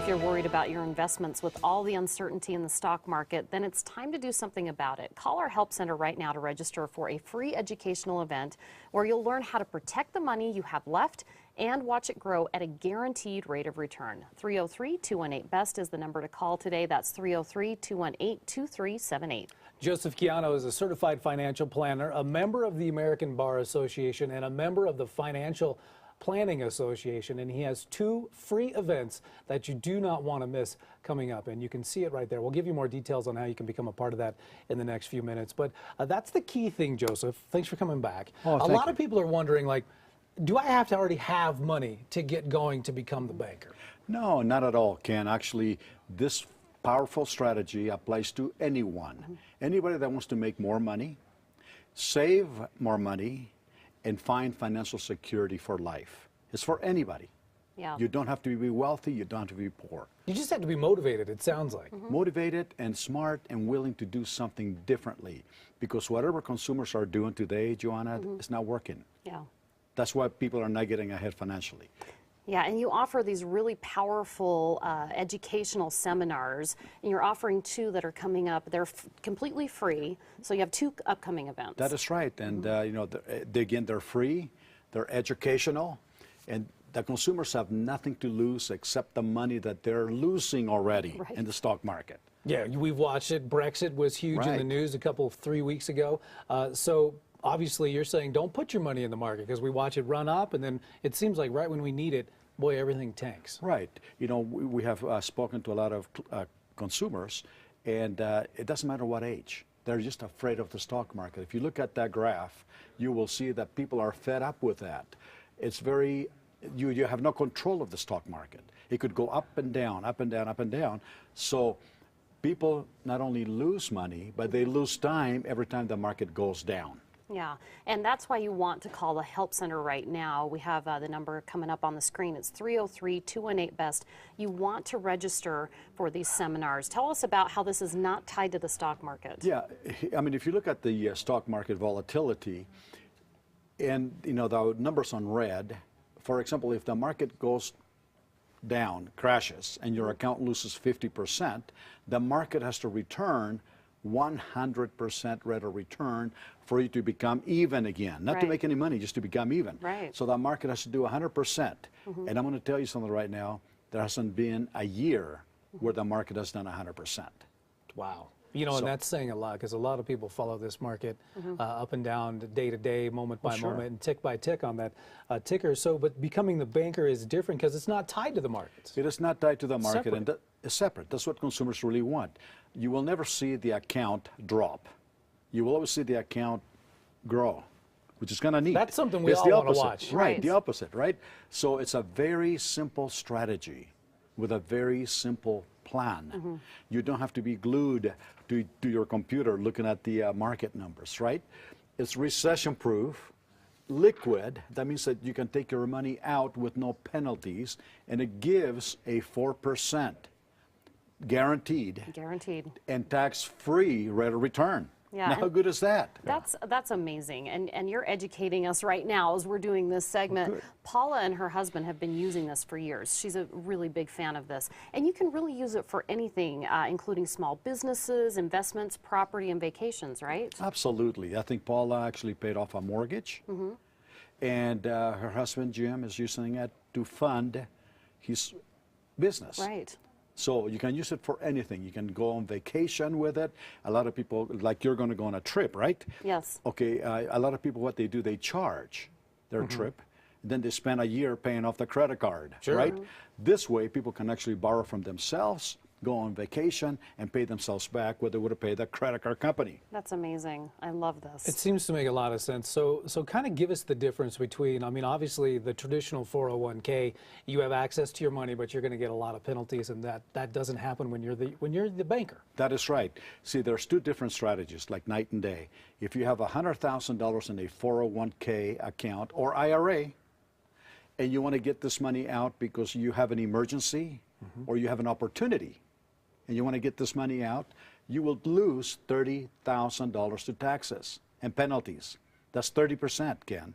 If you're worried about your investments with all the uncertainty in the stock market, then it's time to do something about it. Call our Help Center right now to register for a free educational event where you'll learn how to protect the money you have left and watch it grow at a guaranteed rate of return. 303-218-BEST is the number to call today. That's 303-218-2378. Joseph Chiano is a certified financial planner, a member of the American Bar Association, and a member of the Financial Planning Association, and he has 2 free events that you do not want to miss coming up, and you can see it right there. We'll give you more details on how you can become a part of that in the next few minutes, but that's the key thing, Joseph. Thanks for coming back. A lot of people are wondering, like, do I have to already have money to get going to become the banker? No, not at all, Ken. Actually, this powerful strategy applies to anyone. Anybody that wants to make more money, save more money, and find financial security for life. It's for anybody. Yeah. You don't have to be wealthy, you don't have to be poor. You just have to be motivated, it sounds like. Motivated and smart and willing to do something differently. Because whatever consumers are doing today, Joanna, it's not working. Yeah. That's why people are not getting ahead financially. Yeah, and you offer these really powerful educational seminars, and you're offering 2 that are coming up. They're completely free, so you have 2 upcoming events. That is right, and you know, again, they're free, they're educational, and the consumers have nothing to lose except the money that they're losing already in the stock market. Yeah, we've watched it. Brexit was huge in the news a couple, 3 weeks ago. So obviously you're saying don't put your money in the market because we watch it run up, and then it seems like right when we need it, boy, everything tanks. Right. You know, we have spoken to a lot of consumers, and it doesn't matter what age. They're just afraid of the stock market. If you look at that graph, you will see that people are fed up with that. It's very, you have no control of the stock market. It could go up and down, up and down, up and down. So people not only lose money, but they lose time every time the market goes down. Yeah, and that's why you want to call the Help Center right now. We have the number coming up on the screen. It's 303-218-BEST. You want to register for these seminars. Tell us about how this is not tied to the stock market. Yeah, I mean, if you look at the stock market volatility, and you know the numbers on red, for example, if the market goes down, crashes, and your account loses 50%, the market has to return 100% rate of return for you to become even again. Not to make any money, just to become even. So the market has to do 100%. And I'm going to tell you something right now. There hasn't been a year where the market has done 100%. Wow. You know, and that's saying a lot because a lot of people follow this market up and down, day to day, moment by moment, and tick by tick on that ticker. So, but becoming the banker is different because it's not tied to the markets. It is not tied to the market, and it's separate. That's what consumers really want. You will never see the account drop. You will always see the account grow, which is kind of neat. That's something we all want to watch. Right, the opposite, right? So it's a very simple strategy with a very simple plan. You don't have to be glued to your computer looking at the market numbers, right? It's recession-proof, liquid. That means that you can take your money out with no penalties, and it gives a 4% guaranteed and tax-free rate of return. Yeah, now, how good is that? That's amazing, and you're educating us right now as we're doing this segment. Paula and her husband have been using this for years. She's a really big fan of this, and you can really use it for anything, including small businesses, investments, property, and vacations, right? Absolutely. I think Paula actually paid off a mortgage, and her husband Jim is using it to fund his business. Right. So you can use it for anything. You can go on vacation with it. A lot of people, like you're going to go on a trip, right? Yes. Okay, a lot of people, what they do, they charge their trip. Then they spend a year paying off the credit card, right? This way, people can actually borrow from themselves, go on vacation, and pay themselves back what they would have paid the credit card company. That's amazing. I love this. It seems to make a lot of sense. So kind of give us the difference between, I mean, obviously the traditional 401k, you have access to your money, but you're going to get a lot of penalties, and that doesn't happen when you're the banker. That is right. See, there's 2 different strategies, like night and day. If you have $100,000 in a 401k account or IRA, and you want to get this money out because you have an emergency or you have an opportunity, and you want to get this money out, you will lose $30,000 to taxes and penalties. That's 30%, Ken.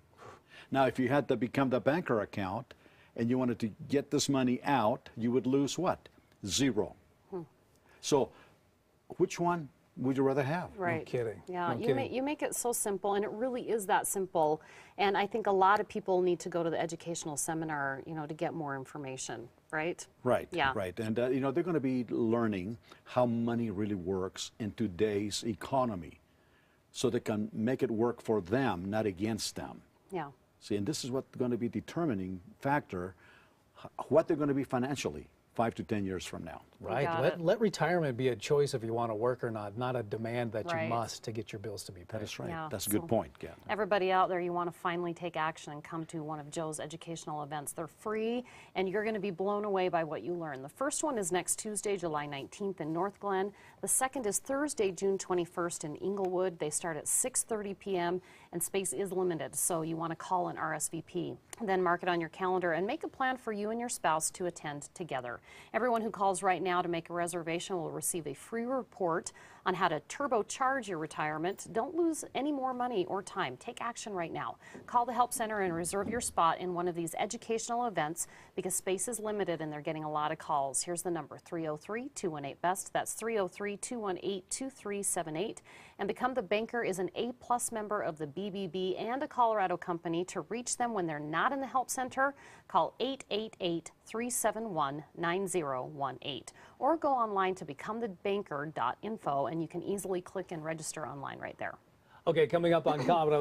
Now, if you had to become the banker account and you wanted to get this money out, you would lose what? Zero. So which one would you rather have? Right. kidding. Yeah, No you kidding. you make it so simple, and it really is that simple. And I think a lot of people need to go to the educational seminar, to get more information, right? Right, Yeah. right. And, they're going to be learning how money really works in today's economy so they can make it work for them, not against them. Yeah. See, and this is what's going to be determining factor, what they're going to be financially 5 to 10 years from now. Right. got Let, it. let retirement be a choice if you want to work or not a demand that Right. you must to get your bills to be paid. That's right. Yeah, That's a so- good point, Ken. Everybody out there, you want to finally take action and come to one of Joe's educational events. They're free, and you're going to be blown away by what you learn. The first one is next Tuesday, July 19th in North Glen. The second is Thursday, June 21st in Inglewood. They start at 6:30 p.m., and space is limited, so you want to call an RSVP. Then mark it on your calendar and make a plan for you and your spouse to attend together. Everyone who calls right now to make a reservation will receive a free report on how to turbocharge your retirement. Don't lose any more money or time. Take action right now. Call the Help Center and reserve your spot in one of these educational events because space is limited and they're getting a lot of calls. Here's the number, 303-218-BEST. That's 303-218-2378. And Become the Banker is an A-plus member of the BBB and a Colorado company. To reach them when they're not in the Help Center, call 888-371-9018 or go online to becomethebanker.info and you can easily click and register online right there. Okay, coming up on Common